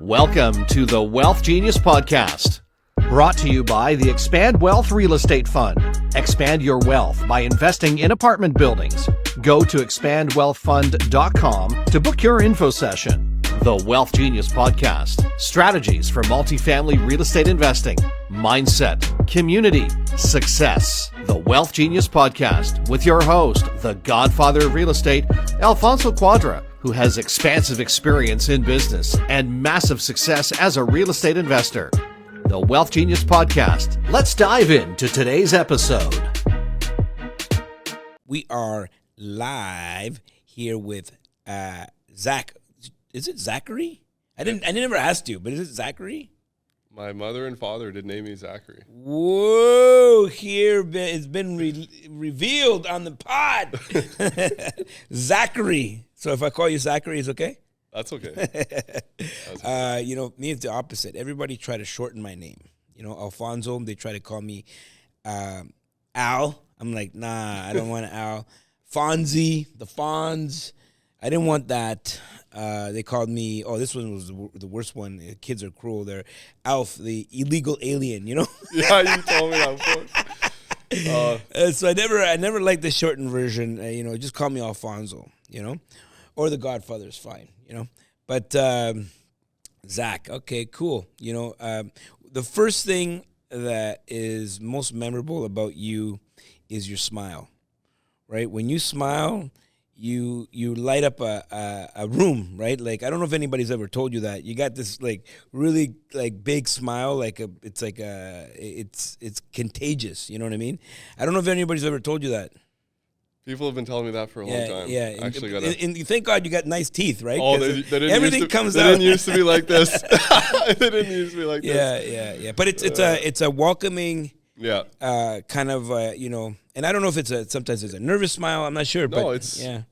Welcome to the WealthGenius podcast, brought to you by the Expand Wealth Real Estate Fund. Expand your wealth by investing in apartment buildings. Go to expandwealthfund.com to book your info session. The WealthGenius podcast, strategies for multifamily real estate investing, mindset, community, success. The WealthGenius podcast with your host, the godfather of real estate, Alfonso, who has expansive experience in business and massive success as a real estate investor. The WealthGenius podcast. Let's dive into today's episode. We are live here with Zach. Is it Zachary? I never asked you, but is it Zachary? My mother and father did name me Zachary. Whoa! Here it's been revealed on the pod. Zachary. So if I call you Zachary, it's okay? That's okay. Me, it's the opposite. Everybody try to shorten my name. Alfonso, they try to call me Al. I'm like, nah, I don't want Al. Fonzie, the Fonz. I didn't want that. They called me, this one was the worst one. Kids are cruel. They're Alf, the illegal alien, Yeah, you told me that before. So I never liked the shortened version. Just call me Alfonso, or the Godfather is fine, But Zach, okay, cool. The first thing that is most memorable about you is your smile, right? When you smile, you light up a room, right? Like, I don't know if anybody's ever told you that. You got this really big smile, it's contagious. You know what I mean? I don't know if anybody's ever told you that. People have been telling me that for a long time. Yeah. Actually, and thank God you got nice teeth, right? Oh, they didn't everything used to, comes they out. Didn't used to be like this. They didn't used to be like this. Yeah. But it's a welcoming. Yeah. Kind of and I don't know if sometimes it's a nervous smile. I'm not sure. No, but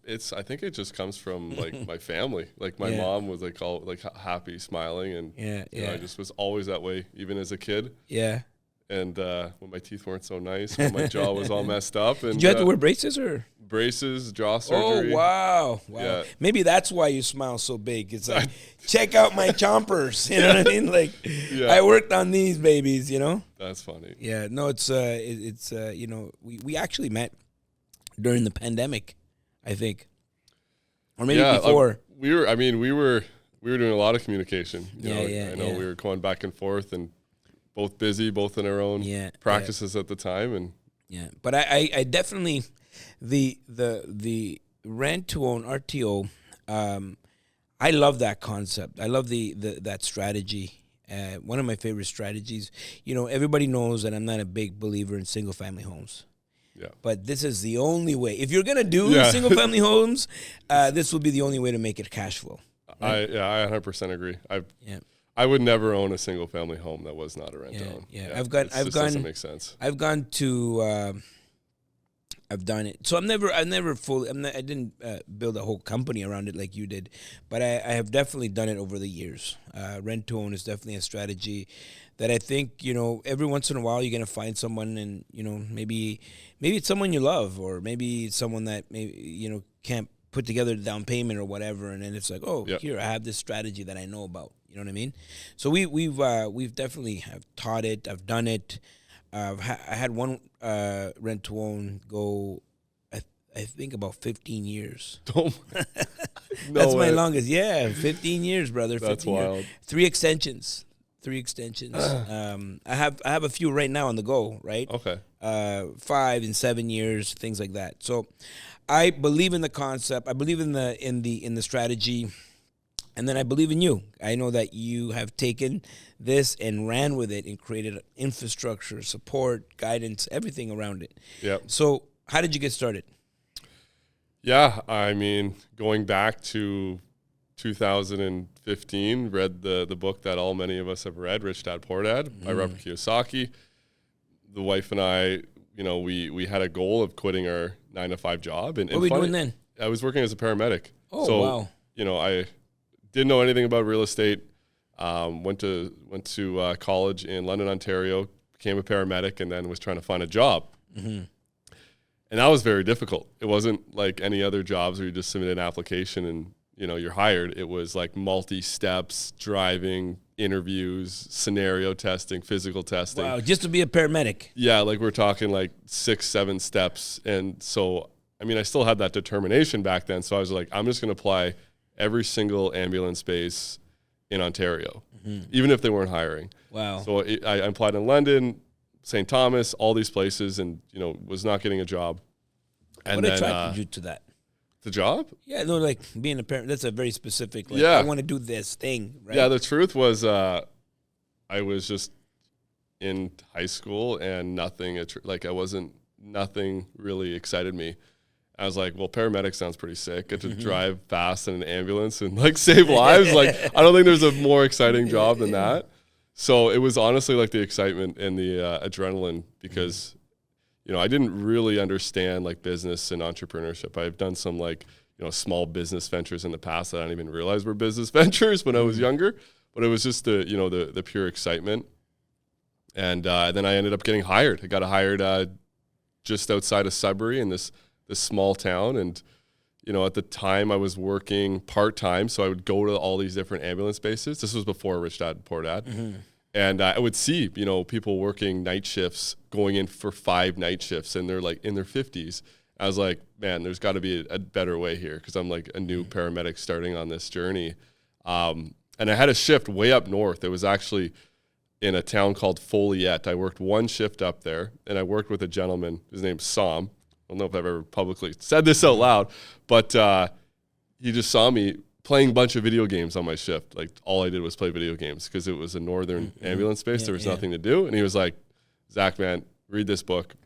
it's. I think it just comes from my family. Like my mom was all happy, smiling, and I just was always that way, even as a kid. Yeah. And when my teeth weren't so nice, when my jaw was all messed up, and did you have to wear braces or braces, jaw surgery? Oh wow! Yeah. Maybe that's why you smile so big. It's like, check out my chompers. You know what I mean? I worked on these babies. That's funny. Yeah. No, it's we actually met during the pandemic, I think, or maybe before. We were doing a lot of communication. I know we were going back and forth and both busy, both in our own practices at the time, and But I definitely the rent to own RTO. I love that concept. I love that strategy. One of my favorite strategies. Everybody knows that I'm not a big believer in single family homes. Yeah. But this is the only way. If you're gonna do single family homes, this will be the only way to make it cash flow. Right? I 100% agree. I would never own a single family home that was not a rent to own. Yeah. Doesn't make sense. I've gone to I've done it. So I didn't build a whole company around it like you did, but I have definitely done it over the years. Rent to own is definitely a strategy that I think, every once in a while you're going to find someone, and, maybe it's someone you love, or maybe it's someone that maybe, can't put together the down payment or whatever. And then it's like, here, I have this strategy that I know about. You know what I mean? So we've definitely have taught it. I've done it. I had one rent to own go, I think about 15 years. That's my longest. Yeah, 15 years, brother. That's wild. Years. Three extensions. I have a few right now on the go. Right. Okay. 5 and 7 years, things like that. So I believe in the concept. I believe in the strategy. And then I believe in you. I know that you have taken this and ran with it and created infrastructure, support, guidance, everything around it. Yeah. So how did you get started? Yeah, going back to 2015, read the book that many of us have read, Rich Dad Poor Dad by Robert Kiyosaki. The wife and I, we had a goal of quitting our 9-to-5 job. And what were you doing then? I was working as a paramedic. Oh, wow. I didn't know anything about real estate. Went to college in London, Ontario, became a paramedic, and then was trying to find a job. Mm-hmm. And that was very difficult. It wasn't like any other jobs where you just submit an application and, you're hired. It was like multi-steps, driving, interviews, scenario testing, physical testing. Wow, just to be a paramedic. Yeah, like we're talking like 6-7 steps. And so, I still had that determination back then. So I was like, I'm just going to apply every single ambulance base in Ontario, even if they weren't hiring. Wow. So I applied in London, St. Thomas, all these places, and, was not getting a job. And what attracted you to that? The job? Yeah, no, like being a parent, that's a very specific, Yeah. I want to do this thing, right? Yeah, the truth was I was just in high school and nothing really excited me. I was like, well, paramedic sounds pretty sick. Get to drive fast in an ambulance and like save lives. Like, I don't think there's a more exciting job than that. So it was honestly like the excitement and the adrenaline because I didn't really understand like business and entrepreneurship. I've done some like, small business ventures in the past that I didn't even realize were business ventures when I was younger, but it was just the pure excitement. And then I ended up getting hired. I got hired just outside of Sudbury in this small town. And, at the time I was working part-time. So I would go to all these different ambulance bases. This was before Rich Dad, Poor Dad. And I would see, people working night shifts, going in for 5 night shifts, and they're like in their 50s. I was like, man, there's got to be a better way here because I'm like a new paramedic starting on this journey. And I had a shift way up north. It was actually in a town called Foleyet. I worked one shift up there, and I worked with a gentleman. His name's Sam. I don't know if I've ever publicly said this out loud, but he just saw me playing a bunch of video games on my shift. Like all I did was play video games because it was a northern ambulance base. There was nothing to do. And he was like, Zach, man, read this book.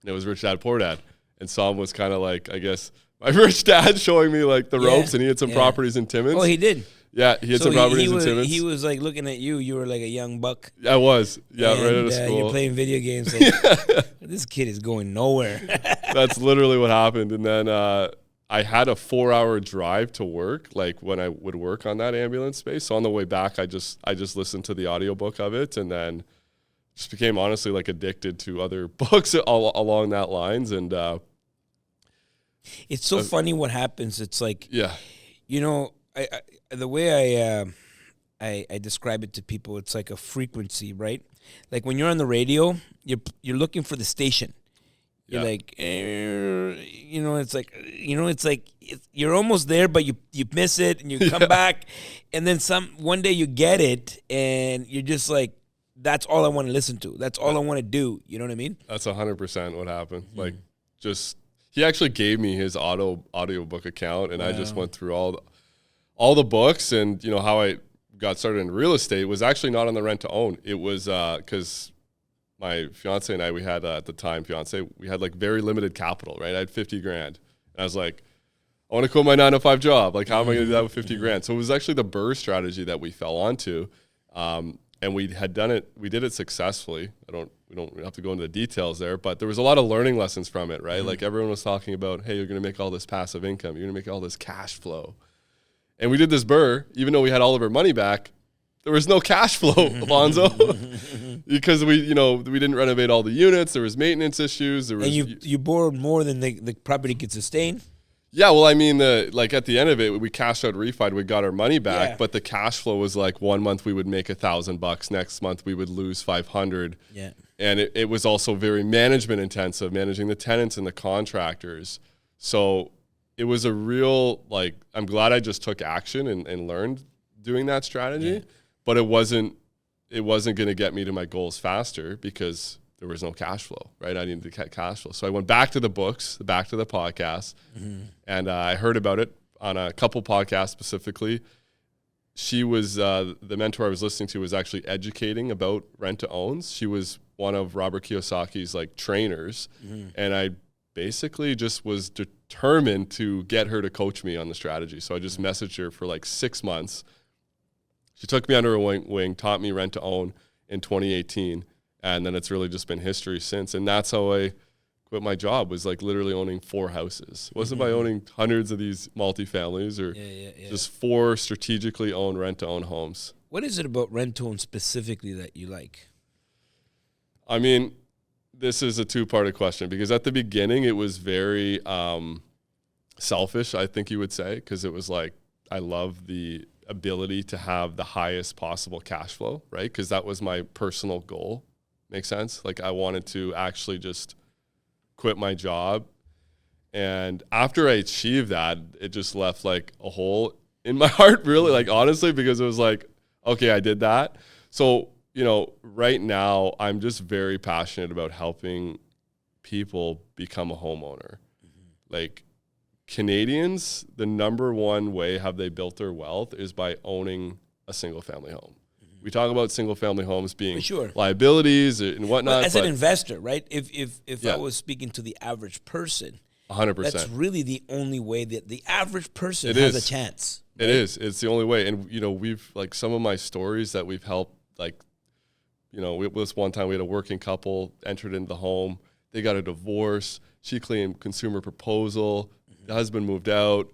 And it was Rich Dad, Poor Dad. And Sam was kind of like, I guess, my rich dad showing me like the ropes, and he had some properties in Timmins. Oh, he did? Yeah, he had some properties in Timmins. He was like looking at you. You were like a young buck. I was. Yeah, and, right out of school. You're playing video games. Like, this kid is going nowhere. That's literally what happened. And then I had a 4-hour drive to work, like when I would work on that ambulance space. So on the way back, I just listened to the audiobook of it, and then just became honestly like addicted to other books along that lines. And it's so funny what happens. It's like, yeah, I the way I describe it to people, it's like a frequency, right? Like when you're on the radio, you're looking for the station. You're like, it's like you're almost there, but you miss it and you come back, and then one day you get it, and you're just like, that's all I want to listen to. That's all I want to do. You know what I mean? That's 100% what happened. Like, just he actually gave me his audiobook account, and I just went through all the books, and how I got started in real estate was actually not on the rent to own. It was because my fiance and I, we had at the time, we had like very limited capital, right? I had 50 grand. And I was like, I want to quit my 9-to-5 job. Like, how am I going to do that with 50 grand? So it was actually the BRRRR strategy that we fell onto. And we had done it, we did it successfully. We don't have to go into the details there, but there was a lot of learning lessons from it, right? Like everyone was talking about, hey, you're going to make all this passive income. You're going to make all this cash flow. And we did this BRRRR, even though we had all of our money back, there was no cash flow, Alfonso, because we didn't renovate all the units. There was maintenance issues. There was, and you borrowed more than the property could sustain. Yeah, well, I mean, like at the end of it, we cashed out, refied, we got our money back, but the cash flow was like 1 month we would make $1,000, next month we would lose 500. Yeah, and it was also very management intensive, managing the tenants and the contractors. So it was a real I'm glad I just took action and learned doing that strategy, but it wasn't going to get me to my goals faster because there was no cash flow, right? I needed to get cash flow. So I went back to the books, back to the podcast, and I heard about it on a couple podcasts specifically. She was, the mentor I was listening to was actually educating about rent-to-owns. She was one of Robert Kiyosaki's trainers, and I basically just was determined to get her to coach me on the strategy. So I just messaged her for 6 months. She took me under her wing, taught me rent-to-own in 2018. And then it's really just been history since. And that's how I quit my job, was literally owning 4 houses. It wasn't by owning hundreds of these multifamilies or just 4 strategically owned rent-to-own homes. What is it about rent-to-own specifically that you like? I mean, this is a two-parted question, because at the beginning it was very selfish, I think you would say, because it was like, I love the ability to have the highest possible cash flow, right? Because that was my personal goal. Make sense? Like, I wanted to actually just quit my job. And after I achieved that, it just left like a hole in my heart, really, like, honestly, because it was like, okay, I did that. So, you know, right now I'm just very passionate about helping people become a homeowner. Like, Canadians, the number one way have they built their wealth is by owning a single family home. We talk about single family homes being liabilities and whatnot. But as an investor, right? If I was speaking to the average person, 100%. That's really the only way that the average person has a chance. Right? It is. It's the only way. And, you know, we've, like, some of my stories that we've helped, like, you know, this one time we had a working couple entered into the home. They got a divorce. She claimed consumer proposal. The husband moved out.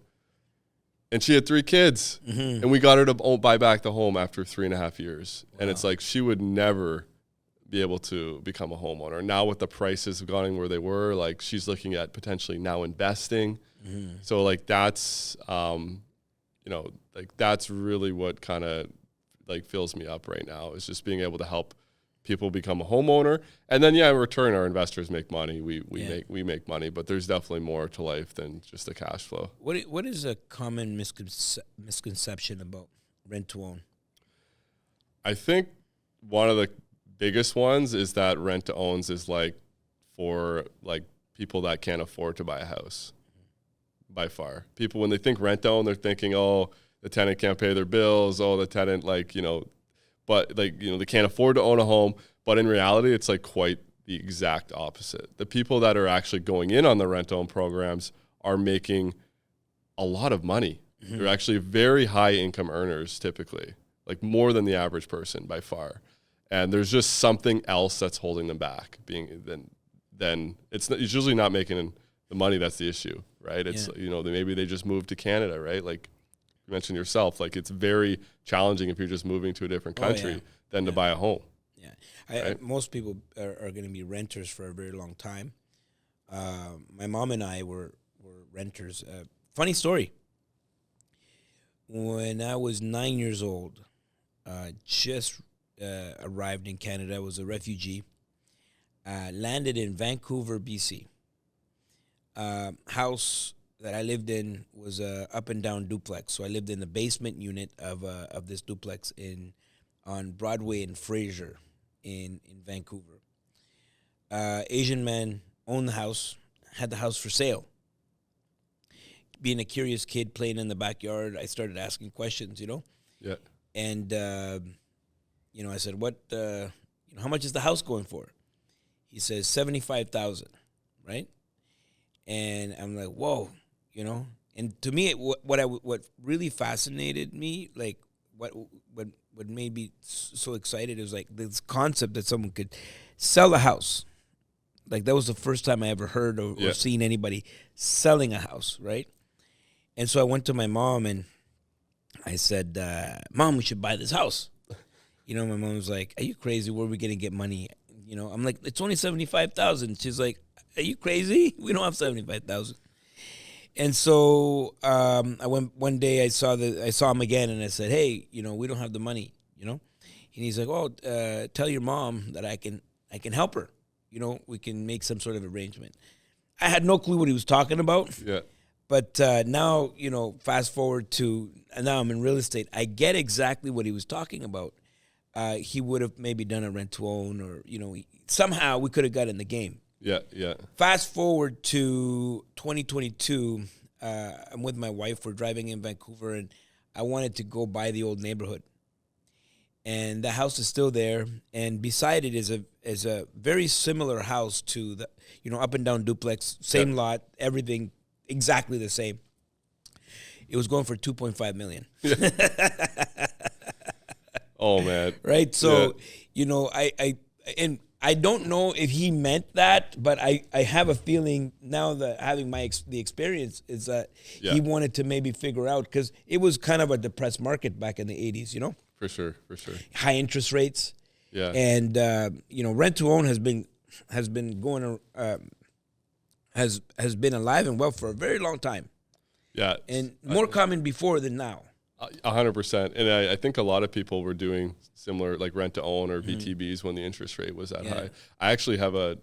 And she had 3 kids. And we got her to buy back the home after 3.5 years. Wow. And it's like, she would never be able to become a homeowner. Now with the prices going where they were, like, she's looking at potentially now investing. So, like, that's, you know, like, that's really what kind of, like, fills me up right now, is just being able to help people become a homeowner. And then, in return, our investors make money. We make money, but there's definitely more to life than just the cash flow. What is a common misconception about rent to own? I think one of the biggest ones is that rent to owns is like for like people that can't afford to buy a house. By far, people, when they think rent to own, they're thinking, oh, the tenant can't pay their bills. Oh, the tenant, like, you know, but, like, you know, they can't afford to own a home. But in reality, it's like quite the exact opposite. The people that are actually going in on the rent to own programs are making a lot of money. They're actually very high income earners, typically, like more than the average person by far. And there's just something else that's holding them back. Then it's usually not making the money that's the issue, right? It's you know, maybe they just moved to Canada, right? Like you mentioned yourself, like it's very challenging if you're just moving to a different country than to buy a home. Right? Most people are going to be renters for a very long time. My mom and I were renters. Funny story. When I was 9 years old, just arrived in Canada. I was a refugee. Landed in Vancouver, BC. House that I lived in was a up and down duplex. So I lived in the basement unit of this duplex on Broadway and Fraser in Vancouver. Asian man owned the house, had the house for sale. Being a curious kid playing in the backyard, I started asking questions, you know? Yeah. And, you know, I said, how much is the house going for? He says, $75,000, right? And I'm like, whoa, you know? And to me, what really fascinated me, like what made me so excited is like this concept that someone could sell a house. Like that was the first time I ever heard or seen anybody selling a house, right? And so I went to my mom and I said, Mom, we should buy this house. You know, my mom was like, are you crazy? Where are we going to get money? You know, I'm like, it's only $75,000. She's like, are you crazy? We don't have $75,000. And so I went one day. I saw him again, and I said, "Hey, you know, we don't have the money, you know." And he's like, "Oh, tell your mom that I can help her. You know, we can make some sort of arrangement." I had no clue what he was talking about. Yeah. But now, you know, fast forward to now I'm in real estate. I get exactly what he was talking about. He would have maybe done a rent to own, or you know, somehow we could have got in the game. Yeah, yeah. Fast forward to 2022, I'm with my wife. We're driving in Vancouver, and I wanted to go buy the old neighborhood. And the house is still there, and beside it is a very similar house to the, you know, up and down duplex, same lot, everything exactly the same. It was going for $2.5 million. Oh man! Right, so you know, I don't know if he meant that, but I have a feeling now that having the experience is that he wanted to maybe figure out, because it was kind of a depressed market back in the 80s, you know? For sure. High interest rates. Yeah. And, you know, rent to own has been has been going has been alive and well for a very long time. Yeah, And more common before than now. 100%. And I think a lot of people were doing similar, like rent to own or VTBs when the interest rate was that high. I actually have a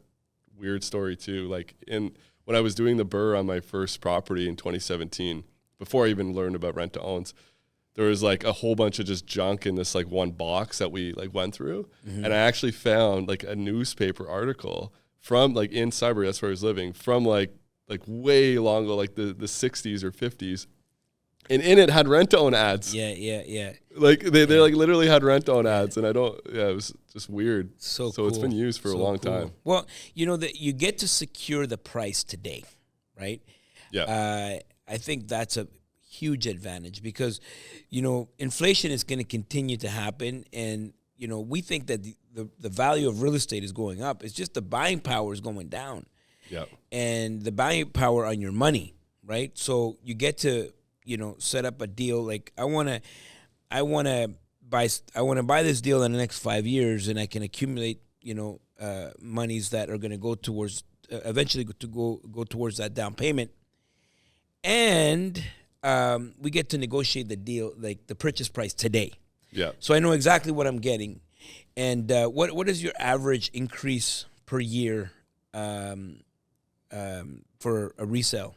weird story too. Like when I was doing the BRRRR on my first property in 2017, before I even learned about rent to owns, there was like a whole bunch of just junk in this like one box that we like went through. And I actually found like a newspaper article from like in Sudbury, that's where I was living, from like way long ago, like the 60s or 50s. And in it had rent-to-own ads. Yeah. Like they like literally had rent-to-own ads, and it was just weird. So cool. It's been used for a long time. Well, you know that you get to secure the price today, right? Yeah. I think that's a huge advantage because, you know, inflation is going to continue to happen, and you know we think that the value of real estate is going up. It's just the buying power is going down. Yeah. And the buying power on your money, right? So you get to, you know, set up a deal like I want to buy this deal in the next 5 years, and I can accumulate, you know, monies that are going to go towards eventually to go towards that down payment, and we get to negotiate the deal, like the purchase price today. Yeah. So I know exactly what I'm getting, and what is your average increase per year for a resale?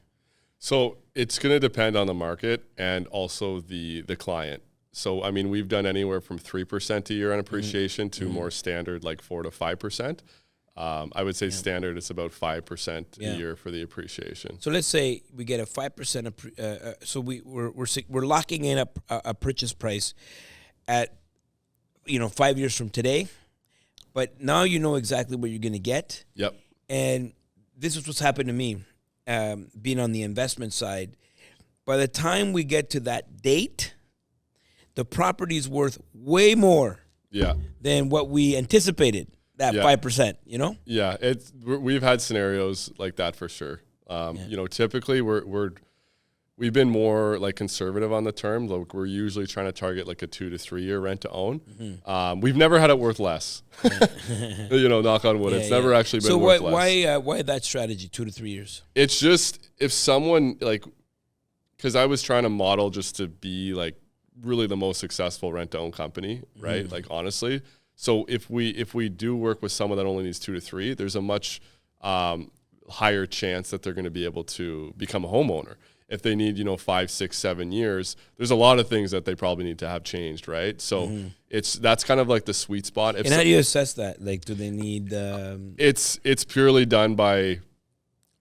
So it's going to depend on the market and also the client. So, I mean, we've done anywhere from 3% a year on appreciation to more standard, like 4 to 5%. I would say standard, it's about 5% a year for the appreciation. So let's say we get a 5%. So we're locking in a purchase price at, you know, 5 years from today. But now you know exactly what you're going to get. Yep. And this is what's happened to me. Being on the investment side, by the time we get to that date, the property's worth way more than what we anticipated, that 5%, you know? Yeah, we've had scenarios like that for sure. You know, typically we've been more like conservative on the term. Like we're usually trying to target like a 2 to 3 year rent to own. We've never had it worth less. You know, knock on wood. It's never actually been worth less. So why that strategy, 2 to 3 years? It's just if someone like, because I was trying to model just to be like really the most successful rent to own company, right? Like honestly. So if we do work with someone that only needs 2 to 3, there's a much higher chance that they're going to be able to become a homeowner. If they need, you know, 5, 6, 7 years, there's a lot of things that they probably need to have changed, right? So that's kind of like the sweet spot. And how do you assess that? Like, do they need? It's purely done by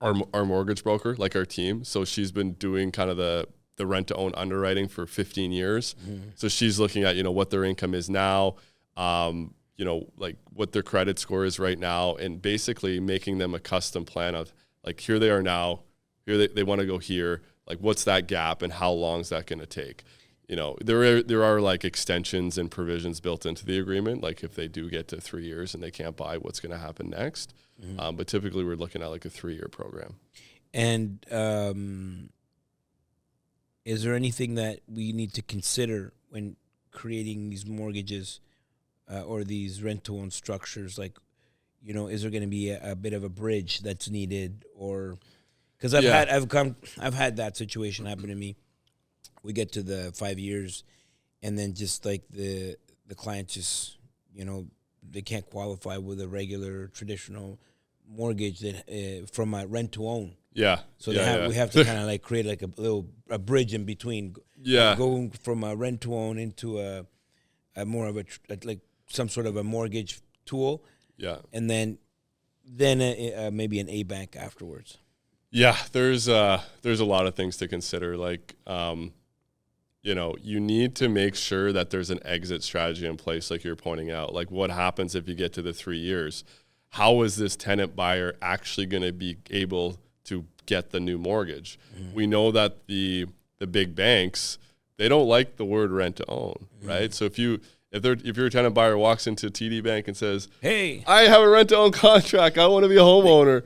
our mortgage broker, like our team. So she's been doing kind of the rent to own underwriting for 15 years. So she's looking at, you know, what their income is now, you know, like what their credit score is right now, and basically making them a custom plan of like, here they are now, here they want to go here. Like, what's that gap and how long is that going to take? You know, there are like extensions and provisions built into the agreement. Like if they do get to 3 years and they can't buy, what's going to happen next? But typically we're looking at like a 3-year program. And is there anything that we need to consider when creating these mortgages or these rent-to-own structures? Like, you know, is there going to be a bit of a bridge that's needed, or? Because I've had that situation happen to me. We get to the 5 years, and then just like the client just, you know, they can't qualify with a regular traditional mortgage that from a rent to own. Yeah. So we have to kind of like create like a bridge in between. Yeah. Going from a rent to own into a more of a like some sort of a mortgage tool. Yeah. And then maybe an A bank afterwards. Yeah, there's a lot of things to consider. Like, you know, you need to make sure that there's an exit strategy in place, like you're pointing out. Like, what happens if you get to the 3 years? How is this tenant buyer actually going to be able to get the new mortgage? We know that the big banks, they don't like the word rent to own, right? So if your tenant buyer walks into TD Bank and says, "Hey, I have a rent to own contract. I want to be a homeowner,"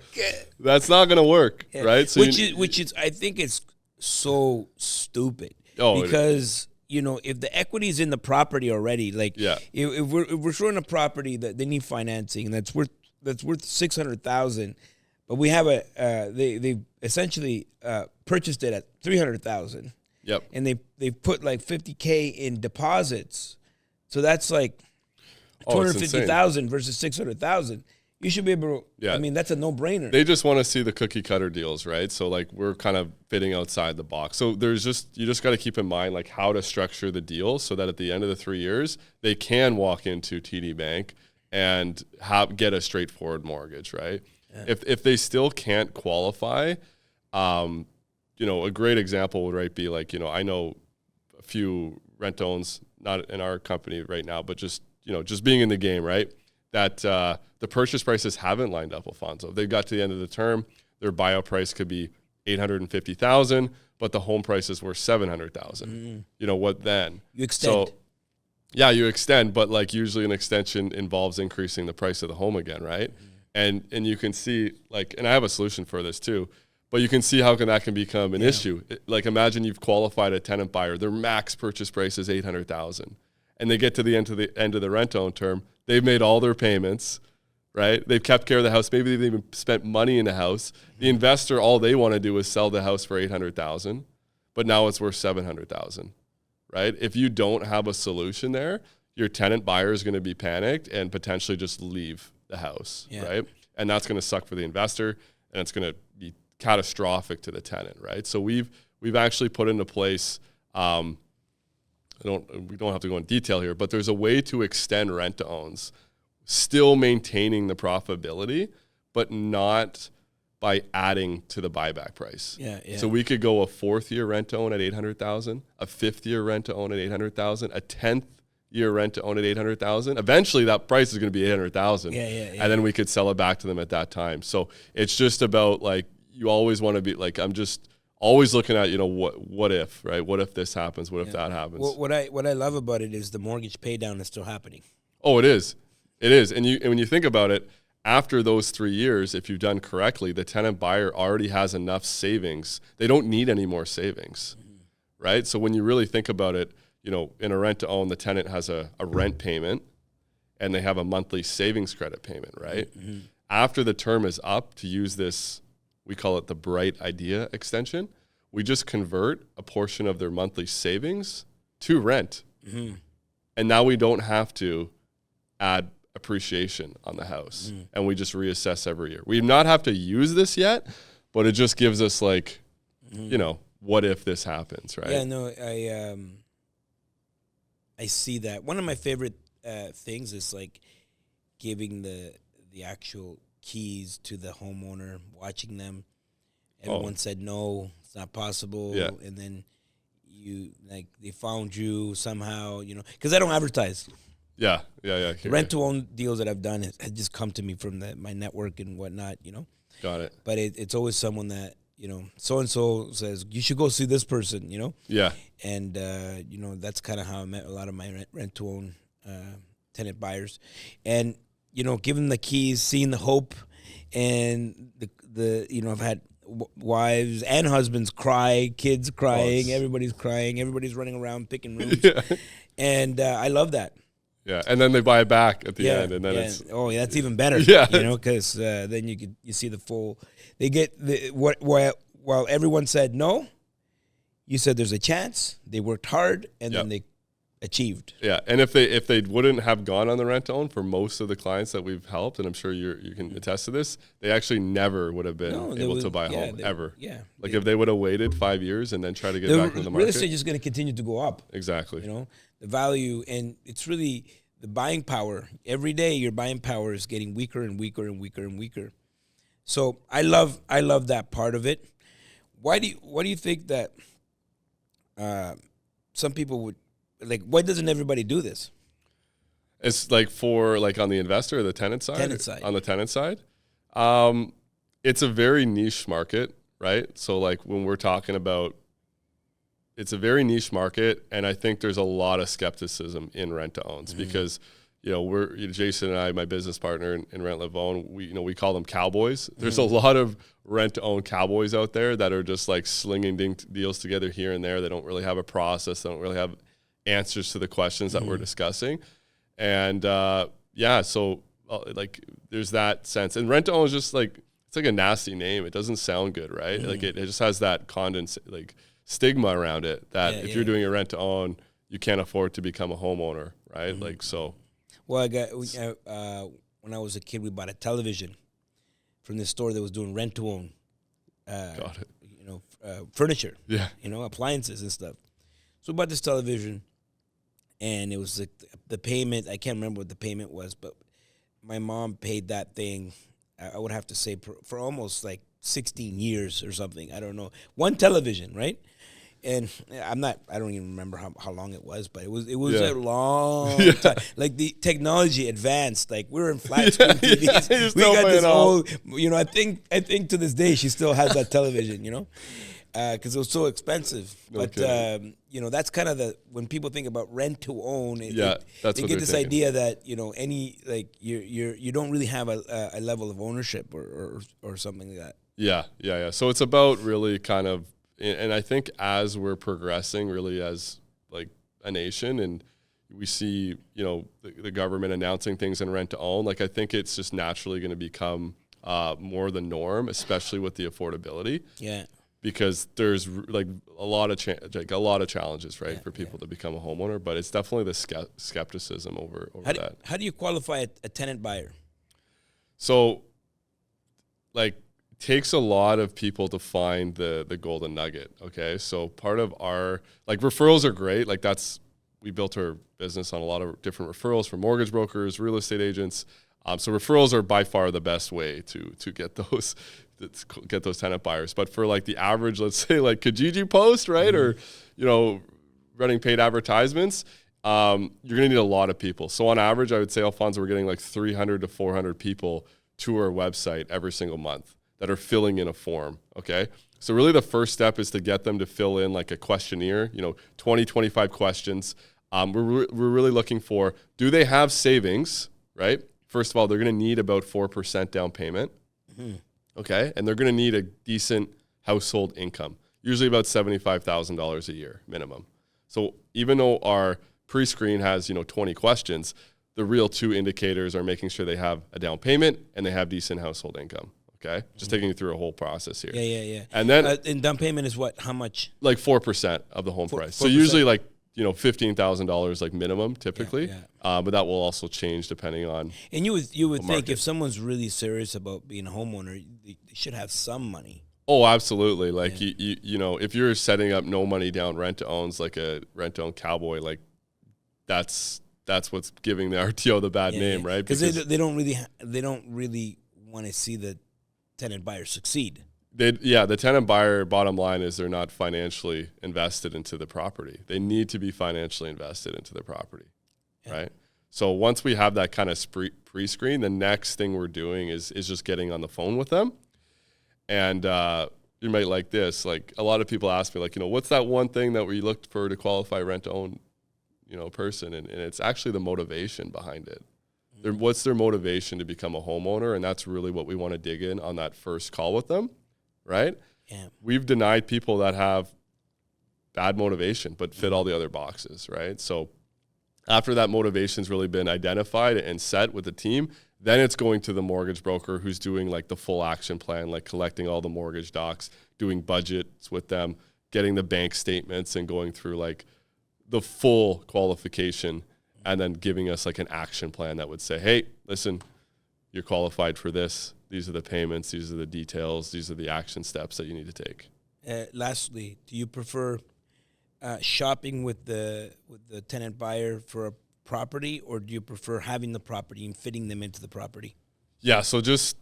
that's not going to work, right? So which is I think it's so stupid. Because you know, if the equity is in the property already, like if we're showing a property that they need financing and that's worth that's worth $600,000, but we have they essentially purchased it at $300,000. Yep. And they put like $50K in deposits, so that's like $250,000 versus $600,000. You should be able to. Yeah. I mean, that's a no-brainer. They just want to see the cookie cutter deals, right? So like we're kind of fitting outside the box. So you just got to keep in mind like how to structure the deal so that at the end of the 3 years they can walk into TD Bank and get a straightforward mortgage, right? Yeah. If they still can't qualify, a great example would be like, I know a few rent-owns, not in our company right now, but just being in the game, right? That the purchase prices haven't lined up, Alfonso. If they got to the end of the term, their buyout price could be $850,000, but the home prices were $700,000. What then? You extend. So, yeah, you extend, but like usually an extension involves increasing the price of the home again, right? And you can see like, and I have a solution for this too, but you can see how that can become an issue. Like imagine you've qualified a tenant buyer, their max purchase price is $800,000, and they get to the end of the rent-own term. They've made all their payments, right? They've kept care of the house. Maybe they've even spent money in the house. The investor, all they want to do is sell the house for $800,000, but now it's worth $700,000, right? If you don't have a solution there, your tenant buyer is going to be panicked and potentially just leave the house, right? And that's going to suck for the investor, and it's going to be catastrophic to the tenant, right? So we've actually put into place. We don't have to go in detail here, but there's a way to extend rent to owns, still maintaining the profitability, but not by adding to the buyback price. Yeah. So we could go a 4th-year rent to own at $800,000, a 5th-year rent to own at $800,000, a 10th-year rent to own at $800,000. Eventually, that price is going to be $800,000. Yeah. And then we could sell it back to them at that time. So it's just about like you always want to be like I'm just always looking at what if, right? What if this happens? What if that happens? Well, what I love about it is the mortgage pay down is still happening. Oh, it is. And when you think about it, after those 3 years, if you've done correctly, the tenant buyer already has enough savings. They don't need any more savings, right? So when you really think about it, in a rent to own, the tenant has a rent payment and they have a monthly savings credit payment, right? Mm-hmm. After the term is up, to use this, we call it the Bright Idea extension, we just convert a portion of their monthly savings to rent. Mm-hmm. And now we don't have to add appreciation on the house, and we just reassess every year. We do not have to use this yet, but it just gives us like, what if this happens, right? Yeah, no, I see that. One of my favorite things is like giving the actual keys to the homeowner, watching them. Everyone said no, it's not possible, and then they found you somehow, because I don't advertise. Yeah. Rent-to-own deals that I've done has just come to me from my network and whatnot, Got it. But it's always someone that, so-and-so says, you should go see this person, Yeah. And, that's kind of how I met a lot of my rent-to-own tenant buyers. And, giving them the keys, seeing the hope, and I've had wives and husbands cry, kids crying, everybody's crying, everybody's running around picking rooms. And I love that. Yeah, and then they buy it back at the end, and then it's that's even better. Yeah, because then you see the full. They get while everyone said no, you said there's a chance. They worked hard, and then they achieved. Yeah, and if they wouldn't have gone on the rent to own for most of the clients that we've helped, and I'm sure you can attest to this, they actually never would have been able to buy a home ever. Yeah, like if they would have waited 5 years and then try to get back into the market, real estate is going to continue to go up. Exactly. The value, and it's really the buying power. Every day, your buying power is getting weaker and weaker and weaker and weaker. So I love that part of it. Why do you think that some people would like? Why doesn't everybody do this? It's like on the investor or the tenant side. On the tenant side, it's a very niche market, right? So like when we're talking about. It's a very niche market, and I think there's a lot of skepticism in rent-to-owns because, we're Jason and I, my business partner in Rent Live Own, we call them cowboys. There's a lot of rent-to-own cowboys out there that are just like slinging deals together here and there. They don't really have a process. They don't really have answers to the questions that we're discussing, and so like there's that sense. And rent to own is just like, it's like a nasty name. It doesn't sound good, right? Like it just has that like stigma around it that if you're doing a rent to own, you can't afford to become a homeowner, right? Like, so. Well, when I was a kid, we bought a television from this store that was doing rent to own. Got it. Furniture. Yeah. Appliances and stuff. So we bought this television, and it was like the payment. I can't remember what the payment was, but my mom paid that thing. I would have to say for almost like 16 years or something. I don't know. One television, right? And I don't even remember how long it was, but it was a long time. Like the technology advanced. Like we were in flat screen TVs. We got this old, I think to this day she still has that television, because it was so expensive. But that's kind of when people think about rent to own. They get this idea that you don't really have a level of ownership or something like that. Yeah. So it's about really kind of. And I think as we're progressing really as like a nation and we see, the government announcing things in rent to own, like I think it's just naturally going to become more the norm, especially with the affordability. Yeah. Because there's like a lot of challenges, right, for people to become a homeowner, but it's definitely the skepticism over that. How do you qualify a tenant buyer? So like takes a lot of people to find the golden nugget. Okay. So part of our, like, referrals are great. Like we built our business on a lot of different referrals from mortgage brokers, real estate agents. So referrals are by far the best way to get those tenant buyers. But for like the average, let's say like Kijiji post, right? Mm-hmm. Or, running paid advertisements, you're going to need a lot of people. So on average, I would say, Alfonso, we're getting like 300 to 400 people to our website every single month that are filling in a form, okay? So really the first step is to get them to fill in like a questionnaire, 20, 25 questions. We're really looking for, do they have savings, right? First of all, they're gonna need about 4% down payment, okay? And they're gonna need a decent household income, usually about $75,000 a year minimum. So even though our pre-screen has, 20 questions, the real two indicators are making sure they have a down payment and they have decent household income. Okay, just taking you through a whole process here. Yeah. And then, and down payment is what? How much? Like 4% of the home price. So usually, like $15,000 like minimum typically. Yeah. But that will also change depending on. And you would think if someone's really serious about being a homeowner, they should have some money. Oh, absolutely. Like if you're setting up no money down rent to owns like a rent to own cowboy, like that's what's giving the RTO the bad name, right? Because they don't really want to see the tenant buyer succeed. The tenant buyer, bottom line is they're not financially invested into the property. They need to be financially invested into the property, right? So once we have that kind of pre-screen, the next thing we're doing is just getting on the phone with them. And you might like this. Like a lot of people ask me, like, what's that one thing that we looked for to qualify rent to own, person? And it's actually the motivation behind it. What's their motivation to become a homeowner? And that's really what we want to dig in on that first call with them, right? Yeah. We've denied people that have bad motivation but fit all the other boxes, right? So after that motivation's really been identified and set with the team, then it's going to the mortgage broker who's doing like the full action plan, like collecting all the mortgage docs, doing budgets with them, getting the bank statements and going through like the full qualification, and then giving us like an action plan that would say, hey, listen, you're qualified for this. These are the payments. These are the details. These are the action steps that you need to take. Lastly, do you prefer shopping with the tenant buyer for a property, or do you prefer having the property and fitting them into the property? Yeah, so just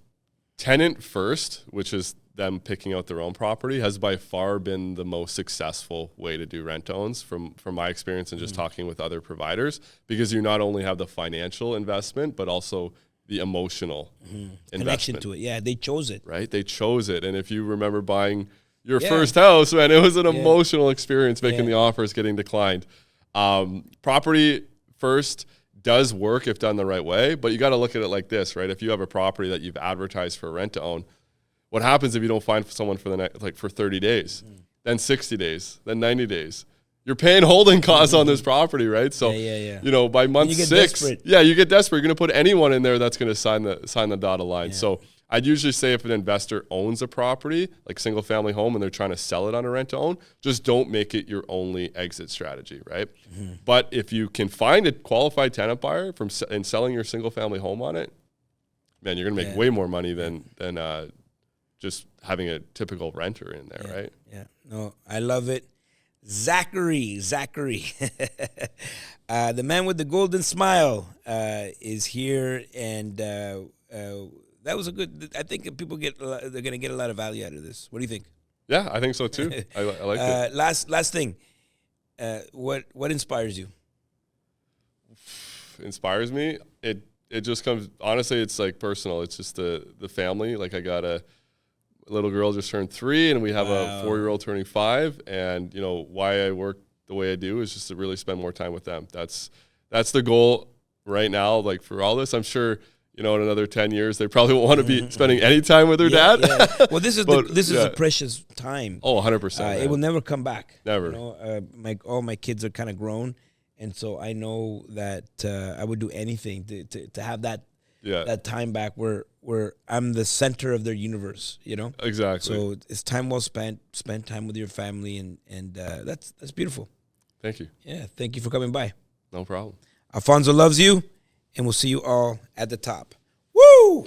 Tenant-First, which is them picking out their own property, has by far been the most successful way to do rent-owns from my experience and just talking with other providers, because you not only have the financial investment, but also the emotional connection to it. Yeah, they chose it. Right? They chose it. And if you remember buying your first house, man, it was an emotional experience making the offers getting declined. Property first does work if done the right way, but you got to look at it like this, right? If you have a property that you've advertised for rent to own, what happens if you don't find someone for for 30 days, then 60 days, then 90 days? you're paying holding costs on this property, right? So, yeah. you know, by month you get 6, desperate. you get desperate. You're going to put anyone in there that's going to sign the dotted line. Yeah. So I'd usually say if an investor owns a property, like single family home, and they're trying to sell it on a rent to own, just don't make it your only exit strategy, right? But if you can find a qualified tenant buyer and selling your single family home on it, man, you're going to make way more money than just having a typical renter in there, right? Yeah. No, I love it. Zachary, the man with the golden smile is here, and that was a good. I think people they're going to get a lot of value out of this. What do you think? Yeah, I think so too. I like it. Last thing, what inspires you? Inspires me. It just comes, honestly, it's like personal. It's just the family. Like I got a little girl just turned 3, and we have a 4-year-old turning 5. And you know why I work the way I do is just to really spend more time with them. That's the goal right now. Like for all this, I'm sure, you know, in another 10 years, they probably won't want to be spending any time with their dad. Yeah. Well, this is a precious time. Oh, 100%. It will never come back. Never. You know, all my kids are kind of grown, and so I know that I would do anything to have that time back where I'm the center of their universe, you know? Exactly. So it's time well spent. Spend time with your family, and that's beautiful. Thank you. Yeah, thank you for coming by. No problem. Alfonso loves you, and we'll see you all at the top. Woo!